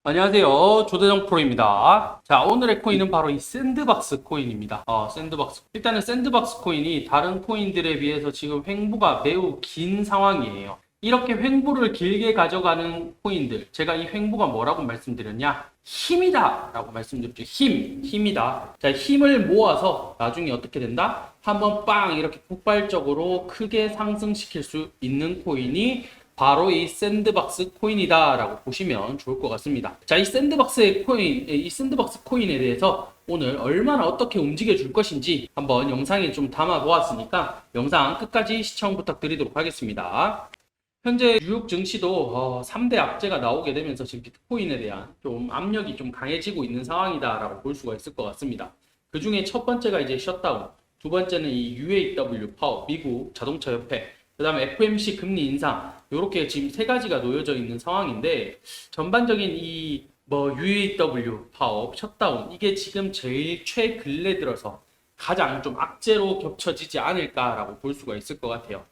안녕하세요. 조대정 프로입니다. 자, 오늘의 코인은 바로 이 샌드박스 코인입니다. 샌드박스. 일단은 샌드박스 코인이 다른 코인들에 비해서 지금 횡보가 매우 긴 상황이에요. 이렇게 횡보를 길게 가져가는 코인들, 제가 이 횡보가 뭐라고 말씀드렸냐? 힘이다! 라고 말씀드렸죠. 힘이다. 자, 힘을 모아서 나중에 어떻게 된다? 한번 빵! 이렇게 폭발적으로 크게 상승시킬 수 있는 코인이 바로 이 샌드박스 코인이다라고 보시면 좋을 것 같습니다. 자, 이 샌드박스 코인에 대해서 오늘 얼마나 어떻게 움직여 줄 것인지 한번 영상에 좀 담아 보았으니까 영상 끝까지 시청 부탁드리도록 하겠습니다. 현재 뉴욕 증시도 3대 악재가 나오게 되면서 지금 비트코인에 대한 좀 압력이 좀 강해지고 있는 상황이다라고 볼 수가 있을 것 같습니다. 그 중에 첫 번째가 이제 셧다운, 두 번째는 이 UAW 파업, 미국 자동차 협회, 그 다음에 FOMC 금리 인상, 이렇게 지금 세 가지가 놓여져 있는 상황인데, 전반적인 이 UAW 파업, 셧다운, 이게 지금 제일 최근래 들어서 가장 좀 악재로 겹쳐지지 않을까라고 볼 수가 있을 것 같아요.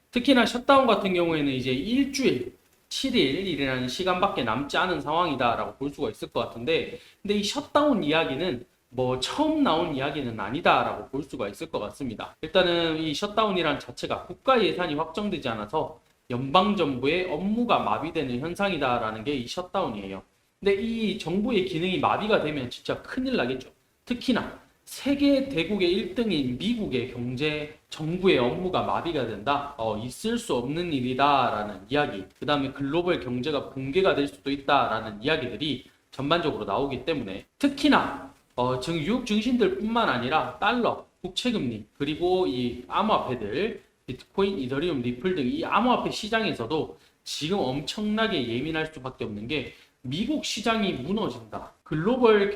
특히나 셧다운 같은 경우에는 이제 일주일, 7일이라는 시간밖에 남지 않은 상황이다라고 볼 수가 있을 것 같은데, 근데 이 셧다운 이야기는 처음 나온 이야기는 아니다라고 볼 수가 있을 것 같습니다. 일단은 이 셧다운이란 자체가 국가 예산이 확정되지 않아서 연방정부의 업무가 마비되는 현상이다라는 게 이 셧다운이에요. 근데 이 정부의 기능이 마비가 되면 진짜 큰일 나겠죠. 특히나 세계 대국의 1등인 미국의 경제, 정부의 업무가 마비가 된다? 있을 수 없는 일이다라는 이야기, 그 다음에 글로벌 경제가 붕괴가 될 수도 있다라는 이야기들이 전반적으로 나오기 때문에 특히나 뉴욕 증신들뿐만 아니라 달러, 국채금리, 그리고 이 암호화폐들, 비트코인, 이더리움, 리플 등 이 암호화폐 시장에서도 지금 엄청나게 예민할 수밖에 없는 게 미국 시장이 무너진다. 글로벌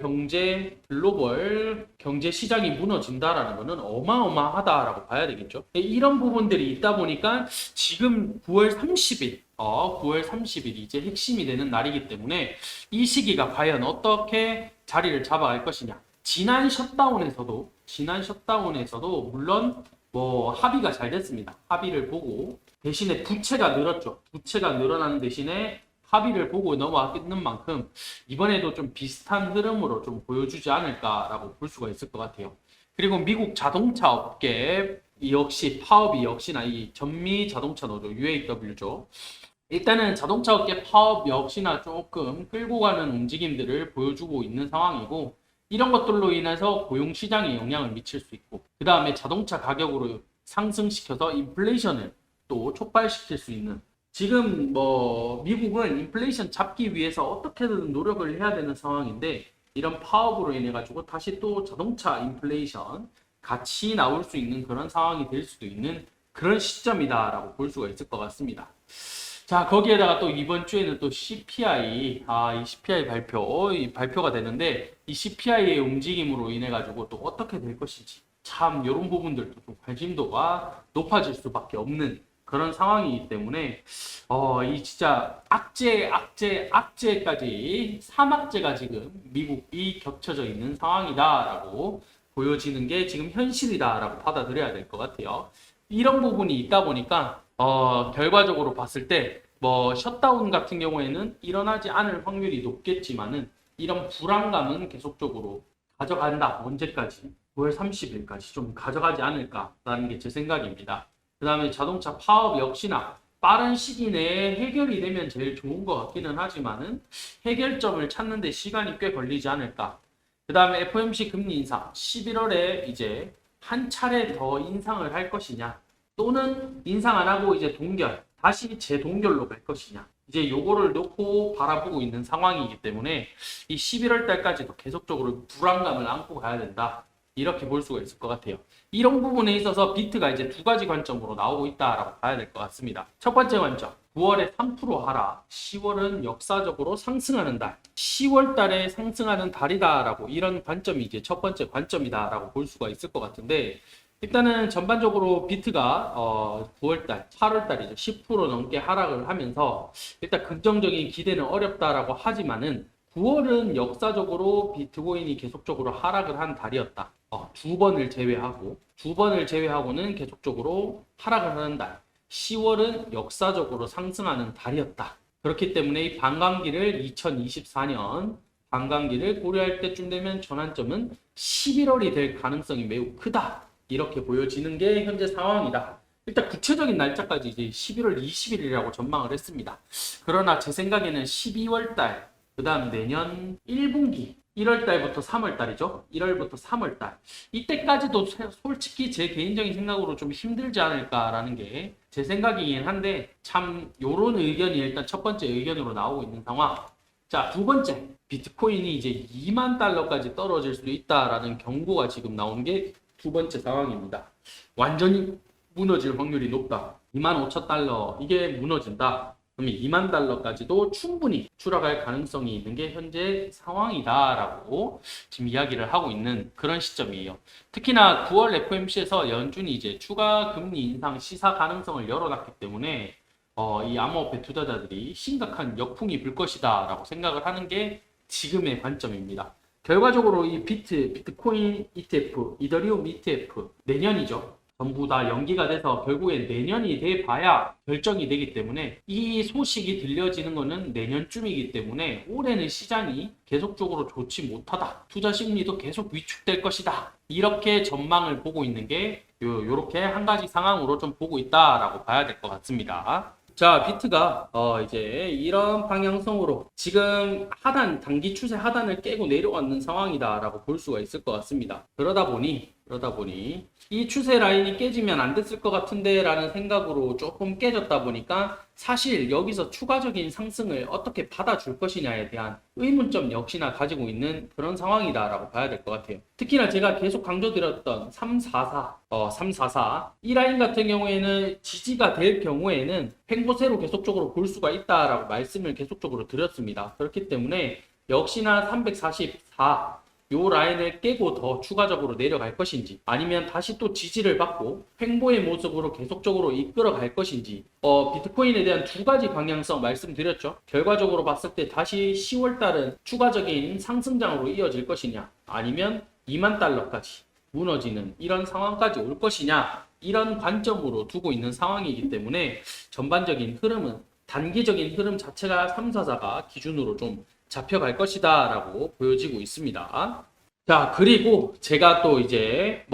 경제 시장이 무너진다라는 것은 어마어마하다라고 봐야 되겠죠. 이런 부분들이 있다 보니까 지금 9월 30일, 9월 30일이 이제 핵심이 되는 날이기 때문에 이 시기가 과연 어떻게 자리를 잡아갈 것이냐. 지난 셧다운에서도 물론 합의가 잘 됐습니다. 합의를 보고 대신에 부채가 늘었죠. 부채가 늘어나는 대신에 합의를 보고 넘어왔는 만큼 이번에도 좀 비슷한 흐름으로 좀 보여주지 않을까라고 볼 수가 있을 것 같아요. 그리고 미국 자동차 업계 역시 파업이 역시나 이 전미 자동차 노조 UAW죠. 일단은 자동차 업계 파업 역시나 조금 끌고 가는 움직임들을 보여주고 있는 상황이고, 이런 것들로 인해서 고용 시장에 영향을 미칠 수 있고, 그 다음에 자동차 가격으로 상승시켜서 인플레이션을 또 촉발시킬 수 있는, 지금 미국은 인플레이션 잡기 위해서 어떻게든 노력을 해야 되는 상황인데, 이런 파업으로 인해 가지고 다시 또 자동차 인플레이션 같이 나올 수 있는 그런 상황이 될 수도 있는 그런 시점이다라고 볼 수가 있을 것 같습니다. 자, 거기에다가 또 이번 주에는 또 CPI, 이 CPI 발표가 되는데, 이 CPI의 움직임으로 인해 가지고 또 어떻게 될 것인지, 참, 이런 부분들도 좀 관심도가 높아질 수밖에 없는 그런 상황이기 때문에, 이 진짜 악재까지, 3악재가 지금 미국이 겹쳐져 있는 상황이다라고 보여지는 게 지금 현실이다라고 받아들여야 될 것 같아요. 이런 부분이 있다 보니까, 결과적으로 봤을 때, 셧다운 같은 경우에는 일어나지 않을 확률이 높겠지만은, 이런 불안감은 계속적으로 가져간다. 언제까지? 9월 30일까지 좀 가져가지 않을까라는 게 제 생각입니다. 그 다음에 자동차 파업 역시나 빠른 시기 내에 해결이 되면 제일 좋은 것 같기는 하지만은, 해결점을 찾는 데 시간이 꽤 걸리지 않을까. 그 다음에 FOMC 금리 인상, 11월에 이제 한 차례 더 인상을 할 것이냐, 또는 인상 안 하고 이제 다시 재동결로 갈 것이냐. 이제 요거를 놓고 바라보고 있는 상황이기 때문에 이 11월 달까지도 계속적으로 불안감을 안고 가야 된다. 이렇게 볼 수가 있을 것 같아요. 이런 부분에 있어서 비트가 이제 두 가지 관점으로 나오고 있다라고 봐야 될 것 같습니다. 첫 번째 관점, 9월에 3% 하락, 10월은 역사적으로 상승하는 달, 10월 달에 상승하는 달이다라고, 이런 관점이 이제 첫 번째 관점이다라고 볼 수가 있을 것 같은데, 일단은 전반적으로 비트가 9월달, 8월달이죠. 10% 넘게 하락을 하면서 일단 긍정적인 기대는 어렵다라고 하지만은, 9월은 역사적으로 비트코인이 계속적으로 하락을 한 달이었다. 두 번을 제외하고는 계속적으로 하락을 하는 달. 10월은 역사적으로 상승하는 달이었다. 그렇기 때문에 이 반감기를 2024년 반감기를 고려할 때쯤 되면 전환점은 11월이 될 가능성이 매우 크다. 이렇게 보여지는 게 현재 상황이다. 일단 구체적인 날짜까지 이제 11월 20일이라고 전망을 했습니다. 그러나 제 생각에는 12월 달, 그 다음 내년 1분기, 1월 달부터 3월 달이죠. 1월부터 3월 달. 이때까지도 솔직히 제 개인적인 생각으로 좀 힘들지 않을까라는 게 제 생각이긴 한데 참 요런 의견이 일단 첫 번째 의견으로 나오고 있는 상황. 자, 두 번째. 비트코인이 이제 2만 달러까지 떨어질 수도 있다라는 경고가 지금 나온 게 두 번째 상황입니다. 완전히 무너질 확률이 높다. 2만 5천 달러 이게 무너진다. 그러면 2만 달러까지도 충분히 추락할 가능성이 있는 게 현재 상황이다라고 지금 이야기를 하고 있는 그런 시점이에요. 특히나 9월 FOMC에서 연준이 이제 추가 금리 인상 시사 가능성을 열어놨기 때문에 이 암호화폐 투자자들이 심각한 역풍이 불 것이다라고 생각을 하는 게 지금의 관점입니다. 결과적으로 이 비트코인 ETF, 이더리움 ETF 내년이죠. 전부 다 연기가 돼서 결국엔 내년이 돼 봐야 결정이 되기 때문에 이 소식이 들려지는 것은 내년쯤이기 때문에 올해는 시장이 계속적으로 좋지 못하다. 투자 심리도 계속 위축될 것이다. 이렇게 전망을 보고 있는 게 요렇게 한 가지 상황으로 좀 보고 있다라고 봐야 될 것 같습니다. 자, 비트가 이제 이런 방향성으로 지금 단기 추세 하단을 깨고 내려왔는 상황이다라고 볼 수가 있을 것 같습니다. 그러다 보니 이 추세 라인이 깨지면 안 됐을 것 같은데 라는 생각으로 조금 깨졌다 보니까 사실 여기서 추가적인 상승을 어떻게 받아줄 것이냐에 대한 의문점 역시나 가지고 있는 그런 상황이다라고 봐야 될 것 같아요. 특히나 제가 계속 강조드렸던 344 이 라인 같은 경우에는 지지가 될 경우에는 횡보세로 계속적으로 볼 수가 있다라고 말씀을 계속적으로 드렸습니다. 그렇기 때문에 역시나 344 요 라인을 깨고 더 추가적으로 내려갈 것인지 아니면 다시 또 지지를 받고 횡보의 모습으로 계속적으로 이끌어 갈 것인지 비트코인에 대한 두 가지 방향성 말씀드렸죠. 결과적으로 봤을 때 다시 10월 달은 추가적인 상승장으로 이어질 것이냐 아니면 2만 달러까지 무너지는 이런 상황까지 올 것이냐 이런 관점으로 두고 있는 상황이기 때문에 전반적인 흐름은 단기적인 흐름 자체가 344가 기준으로 좀 잡혀갈 것이다 라고 보여지고 있습니다. 자, 그리고 제가 또 이제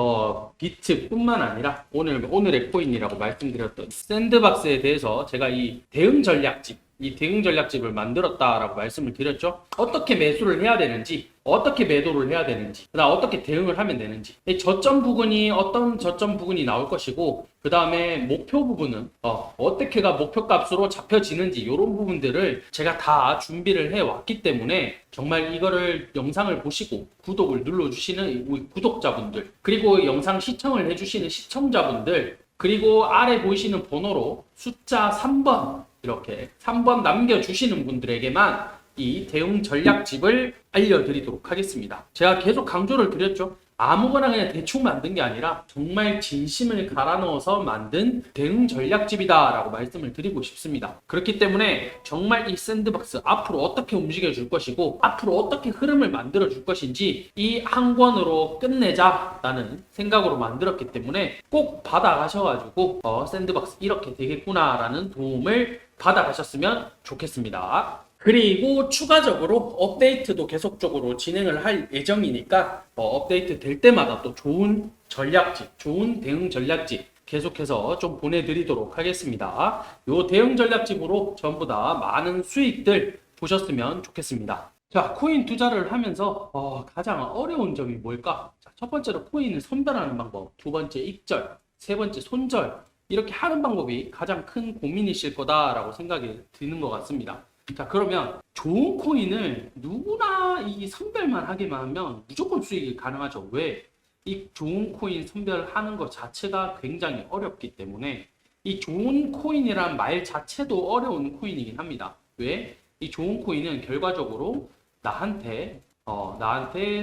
비트뿐만 아니라 오늘의 코인이라고 말씀드렸던 샌드박스에 대해서 제가 이 대응 전략집을 만들었다라고 말씀을 드렸죠. 어떻게 매수를 해야 되는지, 어떻게 매도를 해야 되는지, 그다음 어떻게 대응을 하면 되는지, 저점 부분이 어떤 저점 부분이 나올 것이고, 그 다음에 목표 부분은 어떻게가 목표값으로 잡혀지는지 이런 부분들을 제가 다 준비를 해왔기 때문에 정말 이거를 영상을 보시고 구독을 눌러주시는 우리 구독자분들, 그리고 영상 시청을 해주시는 시청자분들, 그리고 아래 보이시는 번호로 숫자 3번 이렇게 3번 남겨주시는 분들에게만 이 대응 전략집을 알려드리도록 하겠습니다. 제가 계속 강조를 드렸죠. 아무거나 그냥 대충 만든 게 아니라 정말 진심을 갈아 넣어서 만든 대응 전략집이다 라고 말씀을 드리고 싶습니다. 그렇기 때문에 정말 이 샌드박스 앞으로 어떻게 움직여 줄 것이고 앞으로 어떻게 흐름을 만들어 줄 것인지 이 한 권으로 끝내자 라는 생각으로 만들었기 때문에 꼭 받아가셔가지고 샌드박스 이렇게 되겠구나 라는 도움을 받아가셨으면 좋겠습니다. 그리고 추가적으로 업데이트도 계속적으로 진행을 할 예정이니까 업데이트 될 때마다 또 좋은 전략집, 좋은 대응 전략집 계속해서 좀 보내드리도록 하겠습니다. 요 대응 전략집으로 전부 다 많은 수익들 보셨으면 좋겠습니다. 자, 코인 투자를 하면서 가장 어려운 점이 뭘까? 자, 첫 번째로 코인을 선별하는 방법, 두 번째 익절, 세 번째 손절 이렇게 하는 방법이 가장 큰 고민이실 거다라고 생각이 드는 것 같습니다. 자, 그러면 좋은 코인을 누구나 이 선별만 하기만 하면 무조건 수익이 가능하죠. 왜? 이 좋은 코인 선별하는 것 자체가 굉장히 어렵기 때문에 이 좋은 코인이란 말 자체도 어려운 코인이긴 합니다. 왜? 이 좋은 코인은 결과적으로 나한테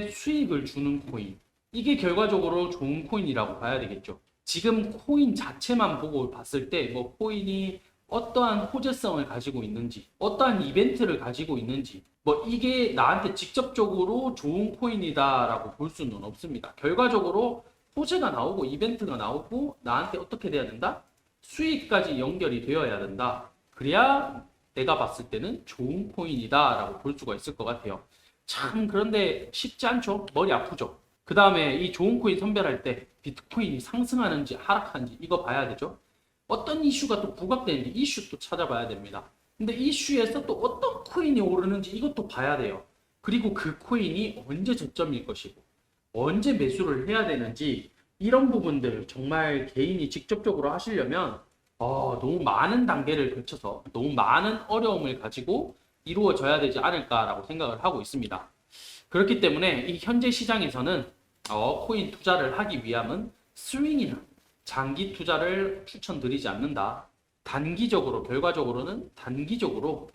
수익을 주는 코인. 이게 결과적으로 좋은 코인이라고 봐야 되겠죠. 지금 코인 자체만 보고 봤을 때 코인이 어떠한 호재성을 가지고 있는지, 어떠한 이벤트를 가지고 있는지, 이게 나한테 직접적으로 좋은 코인이다라고 볼 수는 없습니다. 결과적으로 호재가 나오고 이벤트가 나오고 나한테 어떻게 돼야 된다? 수익까지 연결이 되어야 된다. 그래야 내가 봤을 때는 좋은 코인이다라고 볼 수가 있을 것 같아요. 참 그런데 쉽지 않죠? 머리 아프죠? 그 다음에 이 좋은 코인 선별할 때 비트코인이 상승하는지 하락하는지 이거 봐야 되죠? 어떤 이슈가 또 부각되는지 이슈 또 찾아봐야 됩니다. 근데 이슈에서 또 어떤 코인이 오르는지 이것도 봐야 돼요. 그리고 그 코인이 언제 저점일 것이고 언제 매수를 해야 되는지 이런 부분들 정말 개인이 직접적으로 하시려면 너무 많은 단계를 거쳐서 너무 많은 어려움을 가지고 이루어져야 되지 않을까라고 생각을 하고 있습니다. 그렇기 때문에 이 현재 시장에서는 코인 투자를 하기 위함은 스윙이나 장기 투자를 추천드리지 않는다. 단기적으로 결과적으로는 단기적으로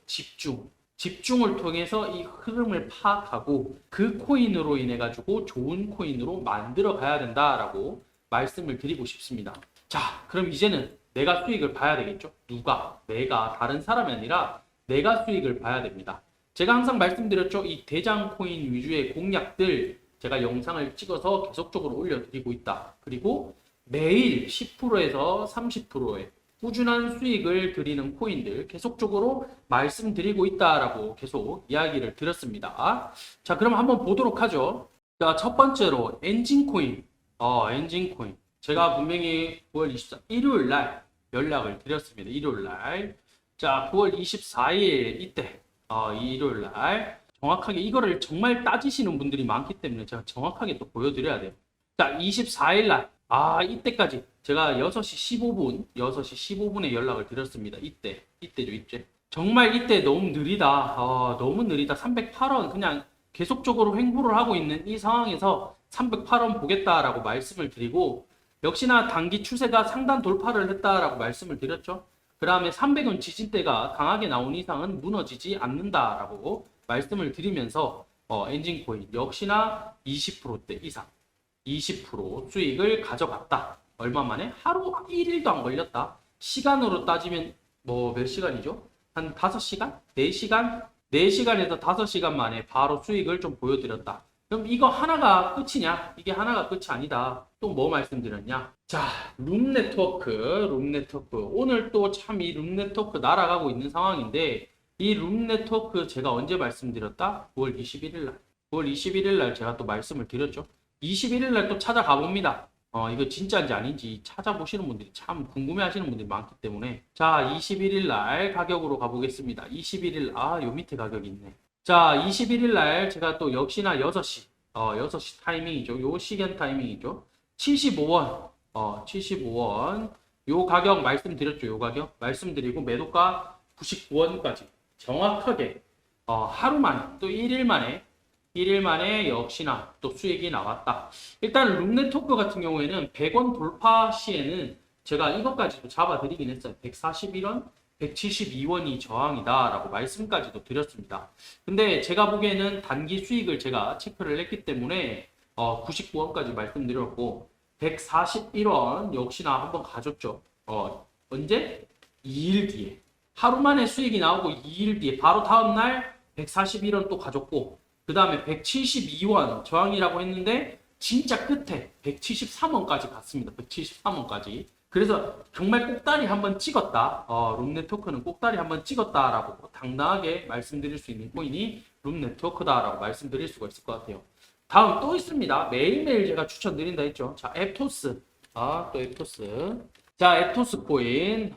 집중을 통해서 이 흐름을 파악하고 그 코인으로 인해 가지고 좋은 코인으로 만들어 가야 된다라고 말씀을 드리고 싶습니다. 자, 그럼 이제는 내가 수익을 봐야 되겠죠? 누가? 내가 다른 사람이 아니라 내가 수익을 봐야 됩니다. 제가 항상 말씀드렸죠? 이 대장 코인 위주의 공략들 제가 영상을 찍어서 계속적으로 올려드리고 있다. 그리고 매일 10%에서 30%의 꾸준한 수익을 드리는 코인들 계속적으로 말씀드리고 있다라고 계속 이야기를 드렸습니다. 자, 그럼 한번 보도록 하죠. 자, 첫 번째로 엔진코인. 엔진코인. 제가 분명히 9월 24일 일요일 날 연락을 드렸습니다. 일요일 날. 자, 9월 24일 이때 이 일요일 날 정확하게 이거를 정말 따지시는 분들이 많기 때문에 제가 정확하게 또 보여드려야 돼요. 자, 24일 날 이때까지 제가 6시 15분에 연락을 드렸습니다. 이때죠, 이때. 정말 이때 너무 느리다. 너무 느리다. 308원 그냥 계속적으로 횡보를 하고 있는 이 상황에서 308원 보겠다라고 말씀을 드리고 역시나 단기 추세가 상단 돌파를 했다라고 말씀을 드렸죠. 그 다음에 300원 지지대가 강하게 나온 이상은 무너지지 않는다라고 말씀을 드리면서 엔진코인 역시나 20%대 이상 20% 수익을 가져갔다. 얼마 만에? 하루 1일도 안 걸렸다. 시간으로 따지면 몇 시간이죠? 한 5시간? 4시간? 4시간에서 5시간 만에 바로 수익을 좀 보여드렸다. 그럼 이거 하나가 끝이냐? 이게 하나가 끝이 아니다. 또 뭐 말씀드렸냐? 자, 룸네트워크. 오늘 또 참 이 룸네트워크 날아가고 있는 상황인데 이 룸네트워크 제가 언제 말씀드렸다? 9월 21일 날. 9월 21일 날 제가 또 말씀을 드렸죠. 21일 날 또 찾아가 봅니다. 이거 진짜인지 아닌지 찾아보시는 분들이 참 궁금해 하시는 분들이 많기 때문에. 자, 21일 날 가격으로 가보겠습니다. 21일, 요 밑에 가격이 있네. 자, 21일 날 제가 또 역시나 6시, 6시 타이밍이죠. 요 시간 타이밍이죠. 75원, 75원. 요 가격 말씀드렸죠. 요 가격 말씀드리고 매도가 99원까지 정확하게, 하루 만에, 또 1일 만에 역시나 또 수익이 나왔다. 일단 룸네트워크 같은 경우에는 100원 돌파 시에는 제가 이것까지도 잡아드리긴 했어요. 141원, 172원이 저항이다 라고 말씀까지도 드렸습니다. 근데 제가 보기에는 단기 수익을 제가 체크를 했기 때문에 99원까지 말씀드렸고 141원 역시나 한번 가졌죠. 언제? 2일 뒤에. 하루 만에 수익이 나오고 2일 뒤에 바로 다음날 141원 또 가졌고 그 다음에 172원 저항이라고 했는데 진짜 끝에 173원까지 갔습니다. 173원까지. 그래서 정말 꼭다리 한번 찍었다. 룸네트워크는 꼭다리 한번 찍었다라고 당당하게 말씀드릴 수 있는 코인이 룸네트워크다라고 말씀드릴 수가 있을 것 같아요. 다음 또 있습니다. 매일매일 제가 추천드린다 했죠. 자, 앱토스. 또 앱토스. 자, 앱토스 코인.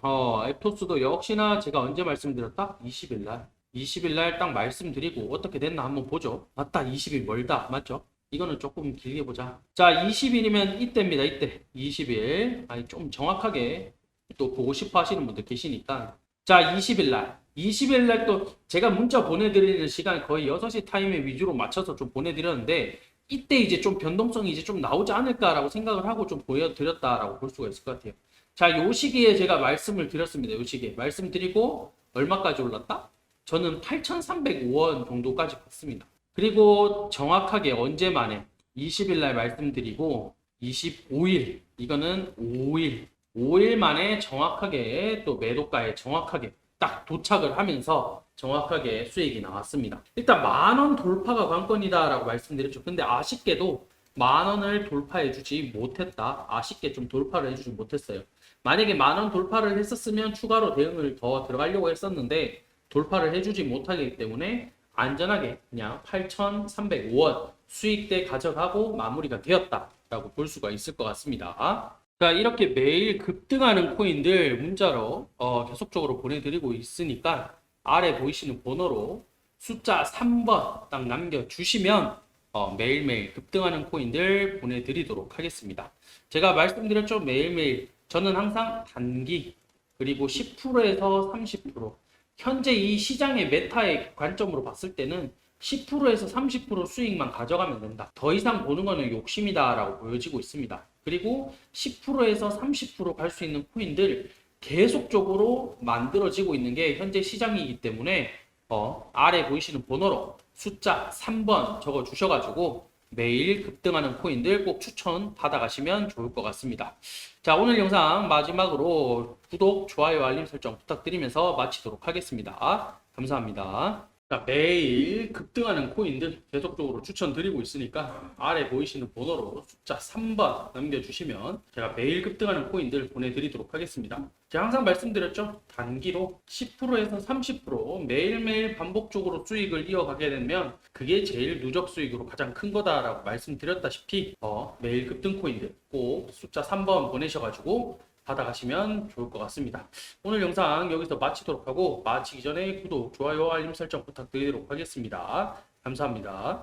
앱토스도 역시나 제가 언제 말씀드렸다? 20일 날. 20일 날 딱 말씀드리고 어떻게 됐나 한번 보죠. 맞다. 20일 멀다. 맞죠? 이거는 조금 길게 보자. 자, 20일이면 이때입니다. 이때. 20일. 좀 정확하게 또 보고 싶어 하시는 분들 계시니까. 자, 20일 날. 20일 날 또 제가 문자 보내드리는 시간 거의 6시 타임에 위주로 맞춰서 좀 보내드렸는데 이때 이제 좀 변동성이 이제 좀 나오지 않을까라고 생각을 하고 좀 보여드렸다라고 볼 수가 있을 것 같아요. 자, 요 시기에 제가 말씀을 드렸습니다. 요 시기에. 말씀드리고 얼마까지 올랐다? 저는 8,305원 정도까지 갔습니다. 그리고 정확하게 언제 만에 20일 날 말씀드리고 25일 이거는 5일 만에 정확하게 또 매도가에 정확하게 딱 도착을 하면서 정확하게 수익이 나왔습니다. 일단 10,000원 돌파가 관건이다 라고 말씀드렸죠. 근데 아쉽게도 10,000원을 돌파해 주지 못했다. 아쉽게 좀 돌파를 해주지 못했어요. 만약에 10,000원 돌파를 했었으면 추가로 대응을 더 들어가려고 했었는데 돌파를 해주지 못하기 때문에 안전하게 그냥 8,305원 수익대 가져가고 마무리가 되었다라고 볼 수가 있을 것 같습니다. 자, 이렇게 매일 급등하는 코인들 문자로 계속적으로 보내드리고 있으니까 아래 보이시는 번호로 숫자 3번 딱 남겨주시면 매일매일 급등하는 코인들 보내드리도록 하겠습니다. 제가 말씀드렸죠. 매일매일 저는 항상 단기 그리고 10%에서 30% 현재 이 시장의 메타의 관점으로 봤을 때는 10%에서 30% 수익만 가져가면 된다. 더 이상 보는 거는 욕심이다라고 보여지고 있습니다. 그리고 10%에서 30% 갈 수 있는 코인들 계속적으로 만들어지고 있는 게 현재 시장이기 때문에 아래 보이시는 번호로 숫자 3번 적어 주셔가지고 매일 급등하는 코인들 꼭 추천 받아가시면 좋을 것 같습니다. 자, 오늘 영상 마지막으로 구독, 좋아요, 알림 설정 부탁드리면서 마치도록 하겠습니다. 감사합니다. 자, 매일 급등하는 코인들 계속적으로 추천드리고 있으니까 아래 보이시는 번호로 숫자 3번 남겨주시면 제가 매일 급등하는 코인들 보내드리도록 하겠습니다. 제가 항상 말씀드렸죠. 단기로 10%에서 30% 매일매일 반복적으로 수익을 이어가게 되면 그게 제일 누적 수익으로 가장 큰 거다라고 말씀드렸다시피 매일 급등 코인들 꼭 숫자 3번 보내셔가지고 받아가시면 좋을 것 같습니다. 오늘 영상 여기서 마치도록 하고 마치기 전에 구독, 좋아요, 알림 설정 부탁드리도록 하겠습니다. 감사합니다.